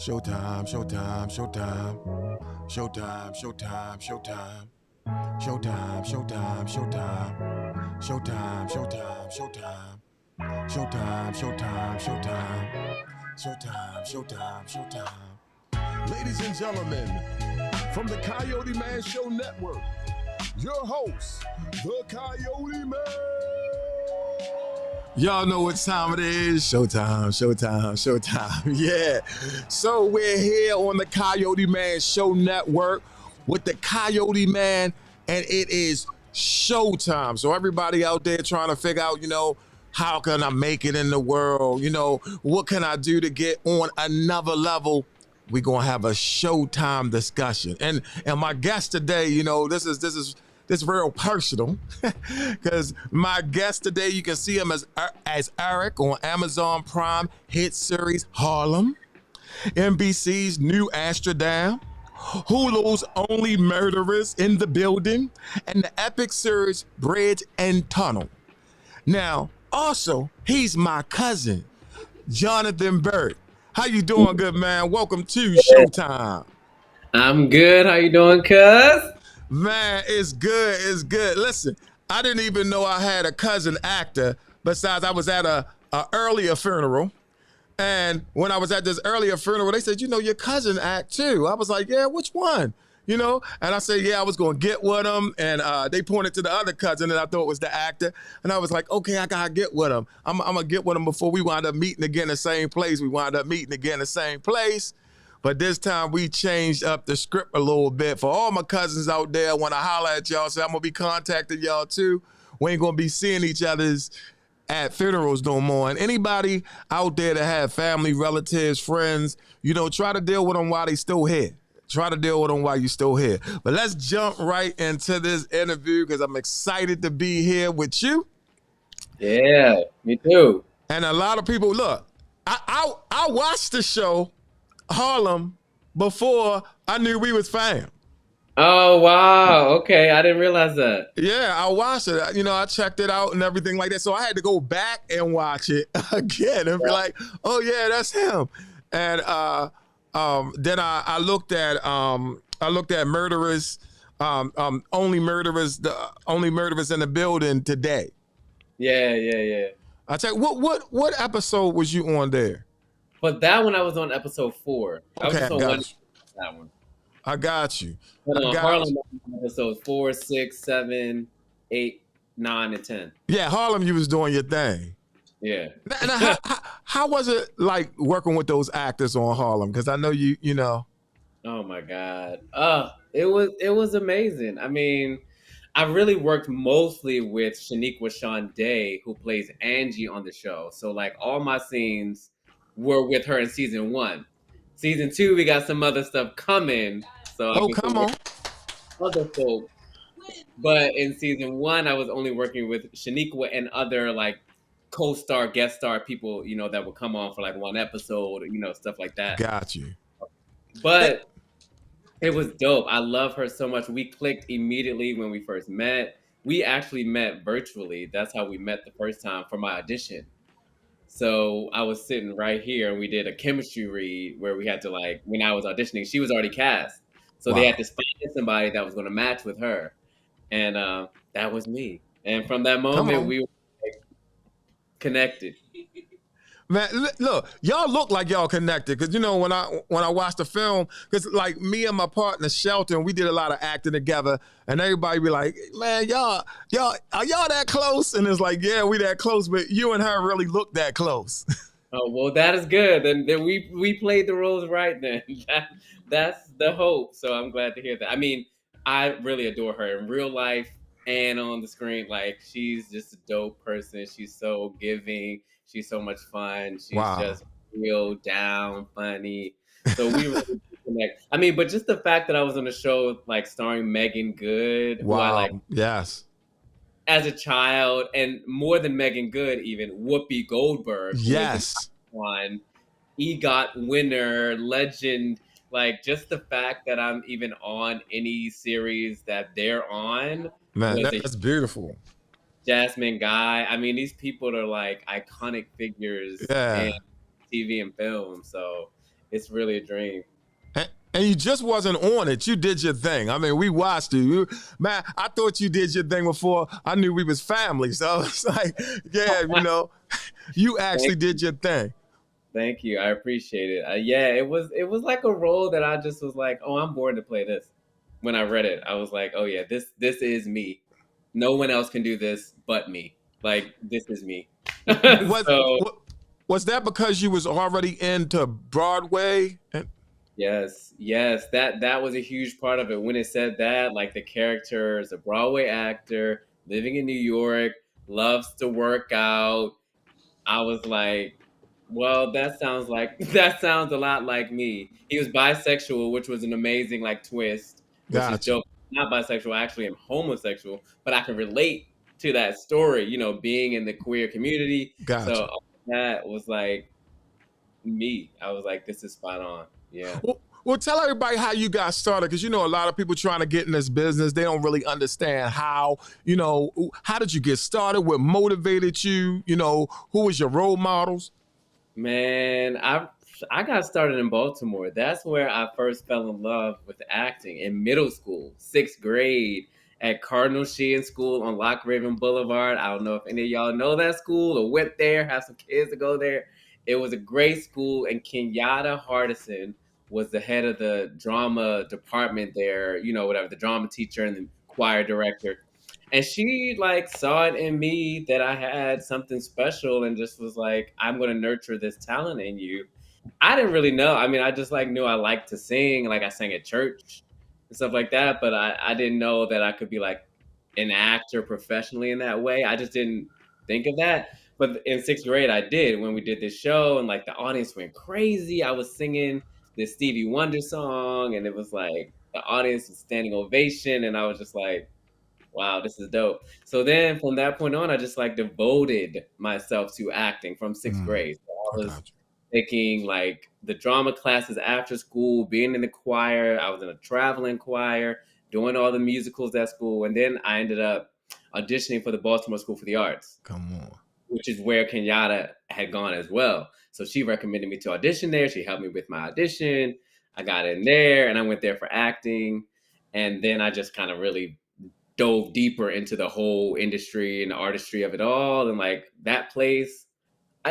Showtime, showtime, showtime. Showtime, showtime, showtime. Showtime, showtime, showtime. Showtime, showtime, showtime. Showtime, showtime, showtime. Showtime, showtime, showtime. Ladies and gentlemen, from the Coyote Man Show Network, your host, the Coyote Man. Y'all know what time it is. Showtime, showtime, showtime. Yeah. So we're here on the Coyote Man Show Network with the Coyote Man, and it is showtime. So everybody out there trying to figure out, how can I make it in the world? What can I do to get on another level? We're gonna have a showtime discussion. And my guest today, this is real personal because my guest today, you can see him as Eric on Amazon Prime hit series Harlem, NBC's New Amsterdam, Hulu's Only Murderers in the Building, and the epic series Bridge and Tunnel. Now, also, he's my cousin, Jonathan Burke. How you doing, good man? Welcome to Showtime. I'm good. How you doing, cuz? Man, it's good. It's good. Listen, I didn't even know I had a cousin actor. Besides, I was at a earlier funeral. And when I was at this earlier funeral, they said, your cousin act too. I was like, yeah, which one? And I said, yeah, I was going to get with him. And they pointed to the other cousin that I thought was the actor. And I was like, okay, I got to get with him. I'm going to get with him before we wind up meeting again in the same place. We wind up meeting again in the same place. But this time we changed up the script a little bit. For all my cousins out there, when I holler at y'all, say I'm going to be contacting y'all too. We ain't going to be seeing each other's at funerals no more. And anybody out there that have family, relatives, friends, try to deal with them while they still here. Try to deal with them while you still here. But let's jump right into this interview because I'm excited to be here with you. Yeah, me too. And a lot of people, look, I watched the show Harlem before I knew we was fam. Oh, wow. Okay, I didn't realize that. Yeah, I watched it. I checked it out and everything like that. So I had to go back and watch it again and be like, oh yeah, that's him. And then I looked at Murderers, Only Murderers, the Only Murderers in the Building today. Yeah. I tell you, what episode was you on there? But that one I was on episode 4. Okay, That one. I got you. But on Harlem, episodes 4, 6, 7, 8, 9, and 10. Yeah, Harlem, you was doing your thing. Yeah. Now, how was it like working with those actors on Harlem? Because I know you know. Oh my God. It was amazing. I mean, I really worked mostly with Shaniqua Sean Day, who plays Angie on the show. So like all my scenes were with her in season 1. Season 2, we got some other stuff coming. So come on. Other folk. But in season 1, I was only working with Shaniqua and other like co-star, guest star people, that would come on for like one episode, stuff like that. Got you. But it was dope. I love her so much. We clicked immediately when we first met. We actually met virtually. That's how we met the first time for my audition. So I was sitting right here and we did a chemistry read where we had to when I was auditioning, she was already cast. So They had to find somebody that was going to match with her. And that was me. And from that moment, we were connected. Man, look, y'all look like y'all connected because when I watched the film, because like me and my partner Shelton, we did a lot of acting together, and everybody be like, "Man, y'all are y'all that close?" And it's like, "Yeah, we that close," but you and her really look that close. Oh well, that is good. Then we played the roles right. Then that's the hope. So I'm glad to hear that. I mean, I really adore her in real life and on the screen. Like she's just a dope person. She's so giving. She's so much fun. She's just real down, funny. So we really connect. I mean, but just the fact that I was on the show, like starring Megan Good. Wow. Who I yes. As a child, and more than Megan Good, even Whoopi Goldberg. Yes. One EGOT winner, legend. Like just the fact that I'm even on any series that they're on. Man, that's beautiful. Jasmine Guy. I mean, these people are like iconic figures in TV and film. So It's really a dream. And you just wasn't on it. You did your thing. I mean, we watched you. Man, I thought you did your thing before I knew we was family. So it's like, yeah, you actually Thank did your thing. Thank you. I appreciate it. Yeah, it was like a role that I just was like, oh, I'm born to play this. When I read it, I was like, oh yeah, this is me. No one else can do this but me. Like this is me. Was So was that because you was already into Broadway? yes, yes, that was a huge part of it. When it said that, like the character is a Broadway actor living in New York, loves to work out. I was like, well, that sounds like that sounds a lot like me. He was bisexual, which was an amazing like twist, which is Gotcha, dope. Not bisexual, actually I'm homosexual, but I can relate to that story, being in the queer community. So gotcha. that was like me. I was like, this is spot on. Yeah. Well, tell everybody how you got started, because a lot of people trying to get in this business, they don't really understand how. How did you get started? What motivated you? Who was your role models? Man, I got started in Baltimore. That's where I first fell in love with acting in middle school, 6th grade at Cardinal Sheehan School on Lock Raven Boulevard. I don't know if any of y'all know that school or went there, have some kids to go there. It was a great school, and Kenyatta Hardison was the head of the drama department there, whatever, the drama teacher and the choir director. And she like saw it in me that I had something special and just was like, I'm gonna nurture this talent in you. I didn't really know. I mean, I just like knew I liked to sing, like I sang at church and stuff like that, but I didn't know that I could be like an actor professionally in that way. I just didn't think of that. But in 6th grade I did, when we did this show, and like the audience went crazy. I was singing this Stevie Wonder song, and it was like the audience was standing ovation, and I was just like, wow, this is dope. So then from that point on, I just like devoted myself to acting from sixth Mm, grade. So I I was got you. taking like the drama classes after school, being in the choir. I was in a traveling choir, doing all the musicals at school. And then I ended up auditioning for the Baltimore School for the Arts, Come on. which is where Kenyatta had gone as well. So she recommended me to audition there. She helped me with my audition. I got in there and I went there for acting. And then I just kind of really dove deeper into the whole industry and the artistry of it all. And like that place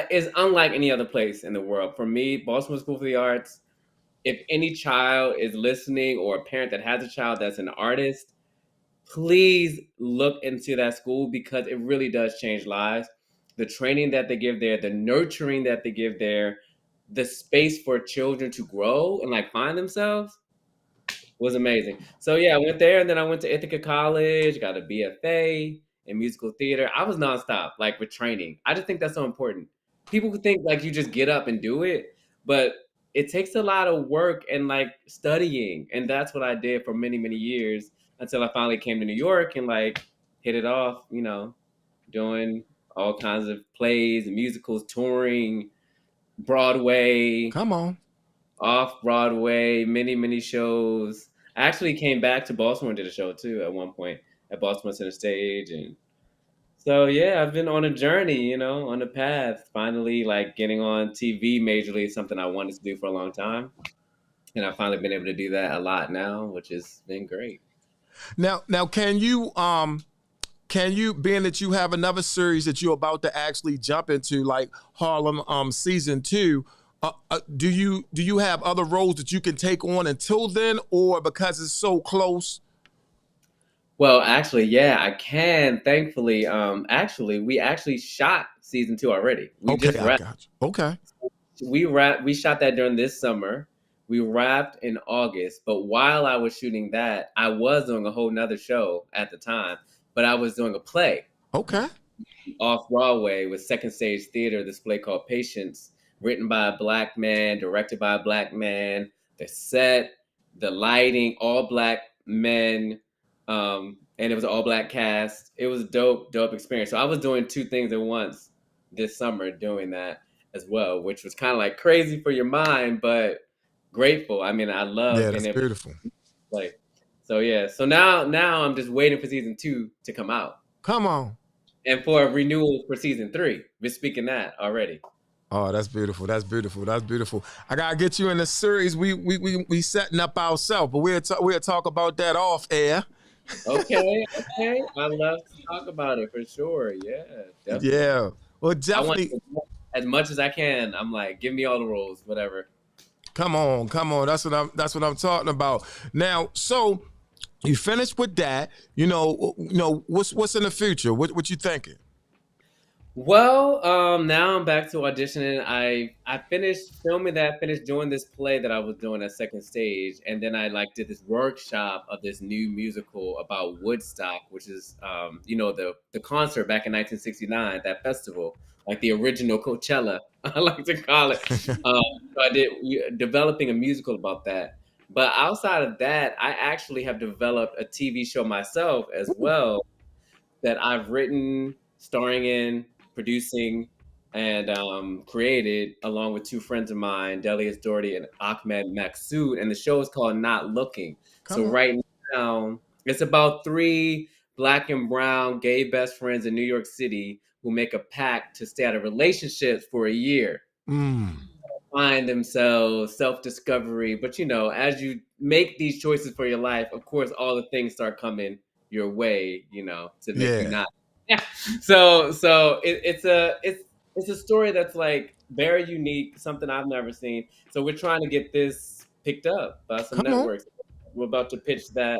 is unlike any other place in the world. For me, Baltimore School for the Arts, if any child is listening or a parent that has a child that's an artist, please look into that school because it really does change lives. The training that they give there, the nurturing that they give there, the space for children to grow and like find themselves was amazing. So yeah, I went there and then I went to Ithaca College, got a BFA in musical theater. I was nonstop, like with training. I just think that's so important. People could think like you just get up and do it, but it takes a lot of work and like studying. And that's what I did for many, many years until I finally came to New York and like hit it off, doing all kinds of plays and musicals, touring, Broadway, Come on. off Broadway, many, many shows. I actually came back to Baltimore and did a show too at one point at Baltimore Center Stage. And so, yeah, I've been on a journey, on a path, finally like getting on TV majorly is something I wanted to do for a long time. And I've finally been able to do that a lot now, which has been great. Now, can you, being that you have another series that you're about to actually jump into, like Harlem season 2, do you have other roles that you can take on until then, or because it's so close? Well, actually, yeah, I can. Thankfully, actually, we actually shot season 2 already. We Okay, just I wrapped. got you. Okay, We shot that during this summer. We wrapped in August, but while I was shooting that, I was doing a whole nother show at the time, but I was doing a play okay, off Broadway with Second Stage Theater, this play called Patience, written by a black man, directed by a black man. The set, the lighting, all black men, and it was an all black cast. It was a dope, dope experience. So I was doing two things at once this summer, doing that as well, which was kind of like crazy for your mind, but grateful. I mean, I love yeah, being that's able to beautiful. play. So yeah, so now I'm just waiting for season 2 to come out. Come on. And for a renewal for season 3. We're speaking that already. Oh, that's beautiful. That's beautiful. That's beautiful. I gotta get you in the series. We setting up ourselves, but we'll talk about that off air. Okay, okay. I love to talk about it for sure. Yeah, definitely. Yeah. Well, I want definitely. as much as I can. I'm like, give me all the roles, whatever. Come on, come on. That's what I'm talking about. Now, so you finished with that. What's in the future? What you thinking? Well, now I'm back to auditioning. I finished filming that, finished doing this play that I was doing at second stage, and then I like did this workshop of this new musical about Woodstock, which is the concert back in 1969, that festival, like the original Coachella, I like to call it. So I did developing a musical about that. But outside of that, I actually have developed a TV show myself as well that I've written, starring in, producing, and created along with two friends of mine, Delius Doherty and Ahmed Maksoud. And the show is called Not Looking. So Come on. right now, it's about three black and brown gay best friends in New York City who make a pact to stay out of relationships for a year, Mm. find themselves, self-discovery. But as you make these choices for your life, of course, all the things start coming your way, to make you Yeah. not. Yeah. So it's a story that's like very unique, something I've never seen. So we're trying to get this picked up by some Come on. networks. We're about to pitch that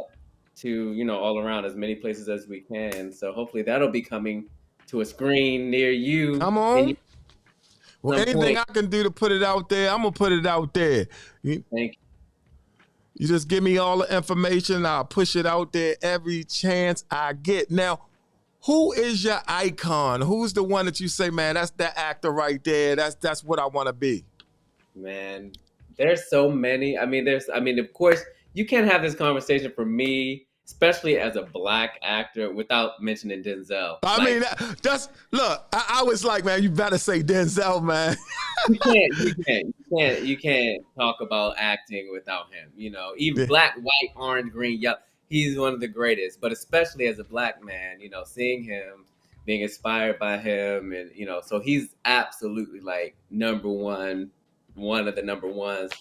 to all around as many places as we can. So hopefully that'll be coming to a screen near you Come in on. Well, some anything point. I can do to put it out there, I'm gonna put it out there. You, Thank you just give me all the information. I'll push it out there every chance I get. Now, who is your icon? Who's the one that you say, man, that's that actor right there. That's what I want to be. Man, there's so many. Of course, you can't have this conversation for me, especially as a black actor, without mentioning Denzel. I mean, Like, that's look. I was like, man, you better say Denzel, man. you can't talk about acting without him. Even black, white, orange, green, yellow. He's one of the greatest. But especially as a black man, seeing him, being inspired by him, and so he's absolutely like number one of the number ones.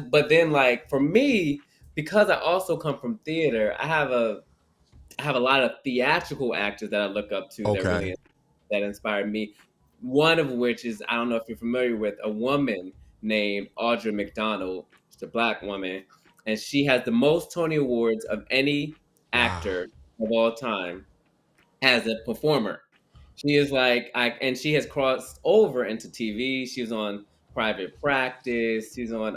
But then like for me, because I also come from theater, I have a lot of theatrical actors that I look up to Okay, that inspired me. One of which is, I don't know if you're familiar with, a woman named Audra McDonald. She's a black woman, and she has the most Tony Awards of any wow, actor of all time as a performer. She is like, and she has crossed over into TV. She was on Private Practice. She's on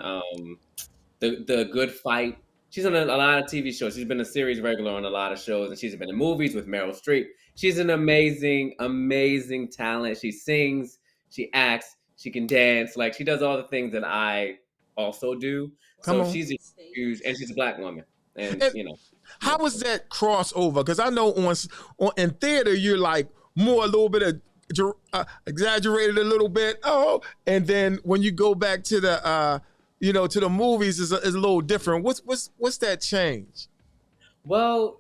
the Good Fight. She's on a lot of TV shows. She's been a series regular on a lot of shows, and she's been in movies with Meryl Streep. She's an amazing, amazing talent. She sings, she acts, she can dance. Like she does all the things that I also do. come So on. she's a huge, and she's a black woman, and And how was that crossover? Because I know on in theater you're like more a little bit of exaggerated a little bit. Oh, and then when you go back to the to the movies is a little different. What's that change? Well,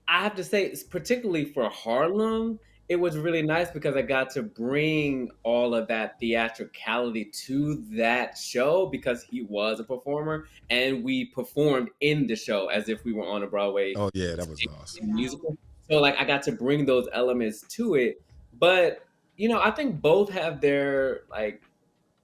I have to say, particularly for Harlem, it was really nice because I got to bring all of that theatricality to that show because he was a performer and we performed in the show as if we were on a Broadway Oh yeah, that was stage awesome. musical. So like I got to bring those elements to it. But I think both have their like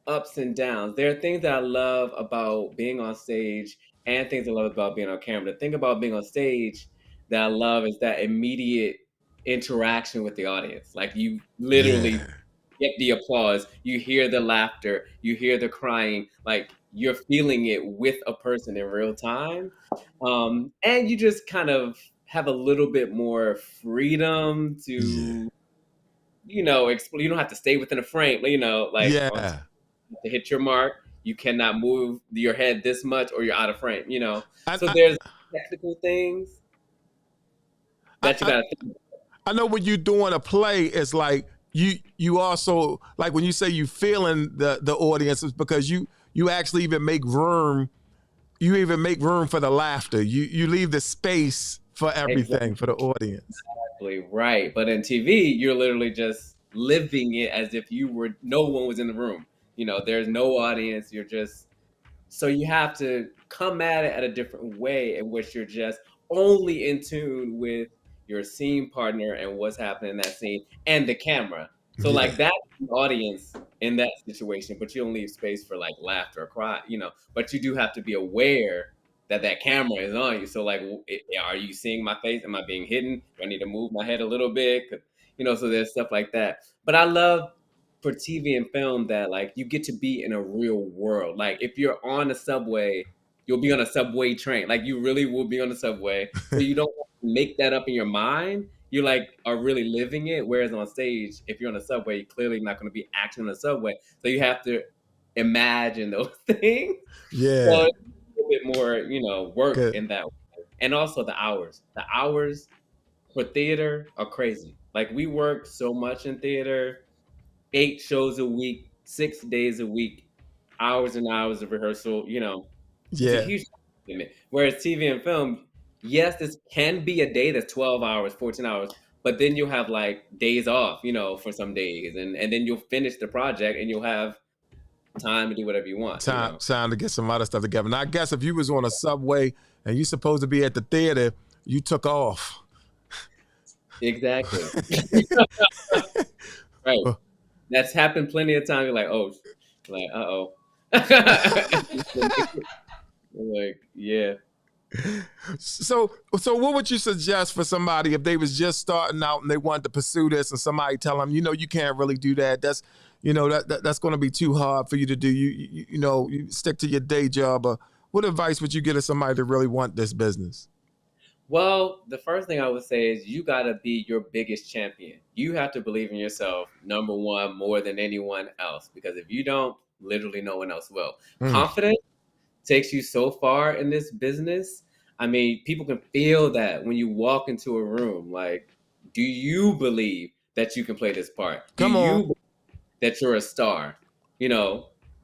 ups and downs. There are things that I love about being on stage and things I love about being on camera. The thing about being on stage that I love is that immediate interaction with the audience. Like you literally Yeah, get the applause, you hear the laughter, you hear the crying, like you're feeling it with a person in real time. And you just kind of have a little bit more freedom yeah, to, you don't have to stay within a frame, like on yeah. to hit your mark. You cannot move your head this much or you're out of frame, I, So I, there's technical things I, that you I got to think about. I know when you're doing a play, it's like you also like when you say you feeling the audience is because you actually even make room. You even make room for the laughter. You leave the space for everything for the audience. Exactly right. But in TV, you're literally just living it as if no one was in the room. There's no audience. You're just so you have to come at it at a different way in which you're just only in tune with your scene partner and what's happening in that scene and the camera. So Yeah. like that's the audience in that situation, but you don't leave space for like laughter or cry. But you do have to be aware that that camera is on you. So like, are you seeing my face? Am I being hidden? Do I need to move my head a little bit? So there's stuff like that. But I love for TV and film that like you get to be in a real world. Like if you're on a subway, you'll be on a subway train. Like you really will be on the subway. So you don't make that up in your mind. You like are really living it. Whereas on stage, if you're on a subway, you're clearly not going to be acting on the subway. So you have to imagine those things. So Yeah. it's a little bit more, work Good. in that way. And also the hours. The hours for theater are crazy. Like we work so much in theater, 8 shows a week, 6 days a week, hours and hours of rehearsal. It's a Yeah. huge commitment. Whereas TV and film, yes, this can be a day that's 12 hours, 14 hours, but then you'll have like days off, for some days. And then you'll finish the project and you'll have time to do whatever you want. Time to get some other stuff together. Now, I guess if you was on a subway and you supposed to be at the theater, you took off. Exactly. Right. That's happened plenty of times. You're like, oh, like, uh-oh. Like, yeah. So what would you suggest for somebody if they was just starting out and they wanted to pursue this, and somebody tell them, you can't really do that. That's, that's going to be too hard for you to do. You stick to your day job. Or what advice would you give to somebody that really want this business? Well, the first thing I would say is you got to be your biggest champion. You have to believe in yourself, number one, more than anyone else. Because if you don't, literally no one else will. Confidence takes you so far in this business. I mean, people can feel that when you walk into a room. Like, do you believe that you can play this part? Come Do you on. believe that you're a star? And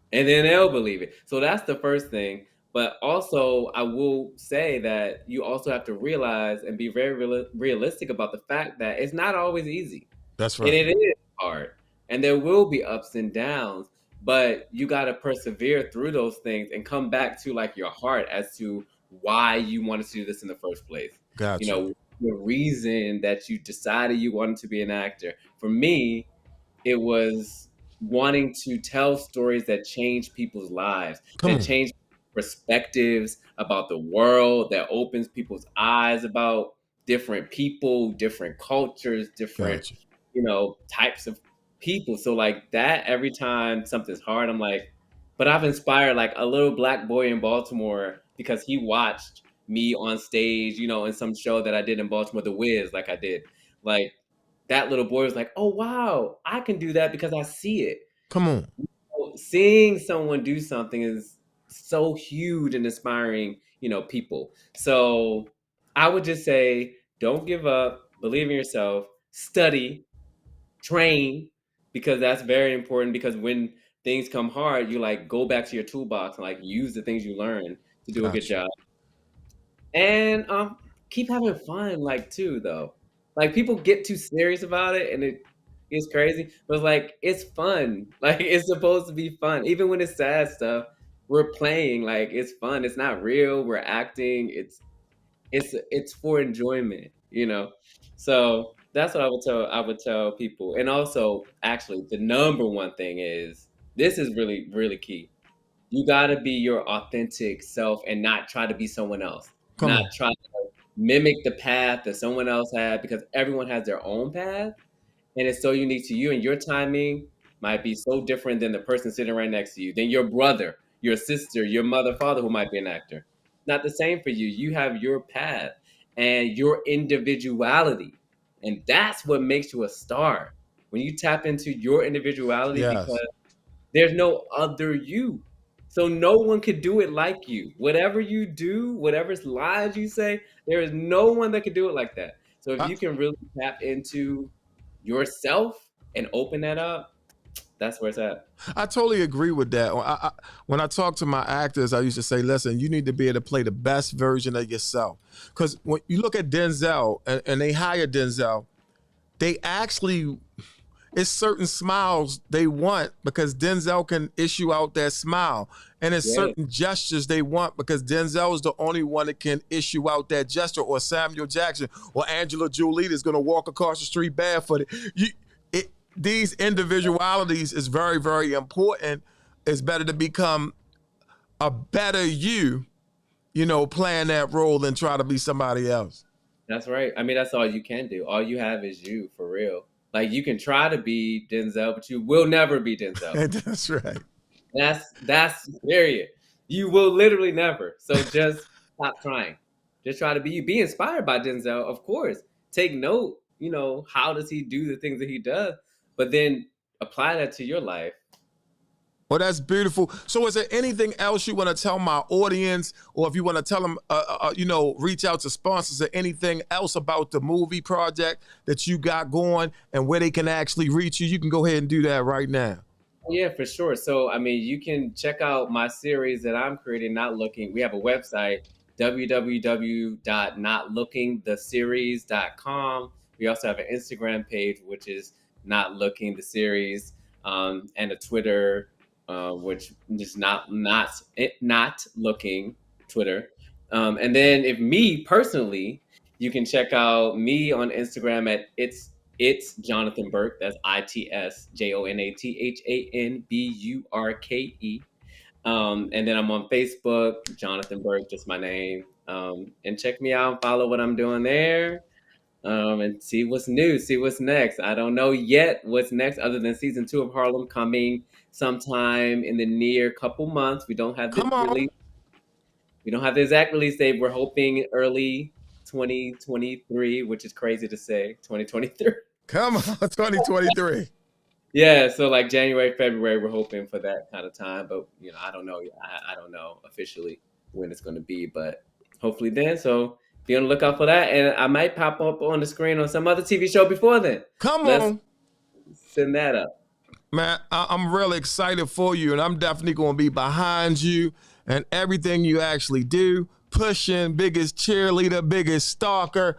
then they'll believe it. So that's the first thing. But also, I will say that you also have to realize and be very realistic about the fact that it's not always easy. That's And right. it is hard. And there will be ups and downs, but you got to persevere through those things and come back to like your heart as to why you wanted to do this in the first place. Gotcha. The reason that you decided you wanted to be an actor. For me, it was wanting to tell stories that change people's lives, Come that on. change perspectives about the world, that opens people's eyes about different people, different cultures, different, Gotcha. types of people. So like that, every time something's hard, I'm like, but I've inspired like a little black boy in Baltimore because he watched me on stage, in some show that I did in Baltimore, The Wiz, like I did. Like that little boy was like, oh wow, I can do that because I see it. Come on. Seeing someone do something is so huge and inspiring, people. So I would just say, don't give up, believe in yourself, study, train, because that's very important. Because when things come hard, you like go back to your toolbox and like use the things you learned to do a good Gotcha. job. And keep having fun, like too though. Like people get too serious about it and it gets crazy. But it's like it's fun. Like it's supposed to be fun. Even when it's sad stuff, we're playing, like it's fun. It's not real. We're acting. It's for enjoyment. So that's what I would tell people. And also, actually, the number one thing is this is really, really key. You got to be your authentic self and not try to be someone else. Come Not on. try to mimic the path that someone else had, because everyone has their own path and it's so unique to you, and your timing might be so different than the person sitting right next to you, than your brother, your sister, your mother, father who might be an actor. Not the same for you. You have your path and your individuality. And that's what makes you a star. When you tap into your individuality, because Yes. there's no other you. So no one could do it like you. Whatever you do, whatever lies you say, there is no one that could do it like that. So if I, you can really tap into yourself and open that up, that's where it's at. I totally agree with that. When I talk to my actors, I used to say, listen, you need to be able to play the best version of yourself. Because when you look at Denzel and they hire Denzel, they actually, it's certain smiles they want because Denzel can issue out that smile. And it's Yeah, certain gestures they want because Denzel is the only one that can issue out that gesture, or Samuel Jackson or Angela Jolie is going to walk across the street barefooted. These individualities is very, very important. It's better to become a better you know, playing that role than try to be somebody else. that's right. I mean, that's all you can do. All you have is you, for real. Like you can try to be Denzel, but you will never be Denzel. That's right. That's period. You will literally never. So just stop trying. Just try to be you. Be inspired by Denzel, of course. Take note, how does he do the things that he does, but then apply that to your life. Well, that's beautiful. So is there anything else you want to tell my audience, or if you want to tell them, reach out to sponsors, or anything else about the movie project that you got going and where they can actually reach you? You can go ahead and do that right now. Yeah, for sure. So, I mean, you can check out my series that I'm creating, Not Looking. We have a website, www.notlookingtheseries.com. We also have an Instagram page, which is Not Looking the Series, and a Twitter, which is not looking Twitter. And then, if me personally, you can check out me on Instagram at it's Jonathan Burke. That's ITSJONATHANBURKE. And then I'm on Facebook, Jonathan Burke, just my name. And check me out, follow what I'm doing there, and see what's new, see what's next. I don't know yet what's next, other than season 2 of Harlem coming sometime in the near couple months. We don't have the Come on. release. We don't have the exact release date. We're hoping early 2023, which is crazy to say, 2023. Come on, 2023. Yeah, so like January, February, we're hoping for that kind of time, but I don't know. I don't know officially when it's going to be, but hopefully then. So be on the lookout for that, and I might pop up on the screen on some other TV show before then. Come Let's on. send that up. Man, I'm really excited for you, and I'm definitely going to be behind you and everything you actually do. Pushing, biggest cheerleader, biggest stalker.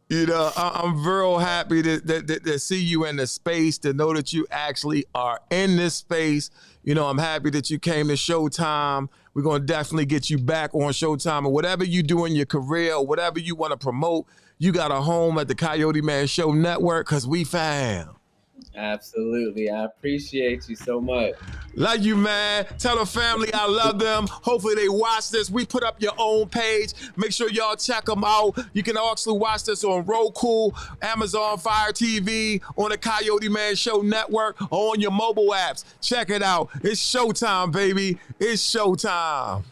I'm real happy to see you in the space, to know that you actually are in this space. I'm happy that you came to Showtime. We're going to definitely get you back on Showtime, or whatever you do in your career, or whatever you want to promote. You got a home at the Coyoteman Show Network, because we fam. Absolutely. I appreciate you so much. Love you, man. Tell the family I love them. Hopefully they watch this. We put up your own page. Make sure y'all check them out. You can also watch this on Roku, Amazon Fire TV, on the Coyoteman Show Network, or on your mobile apps. Check it out. It's Showtime, baby. It's Showtime.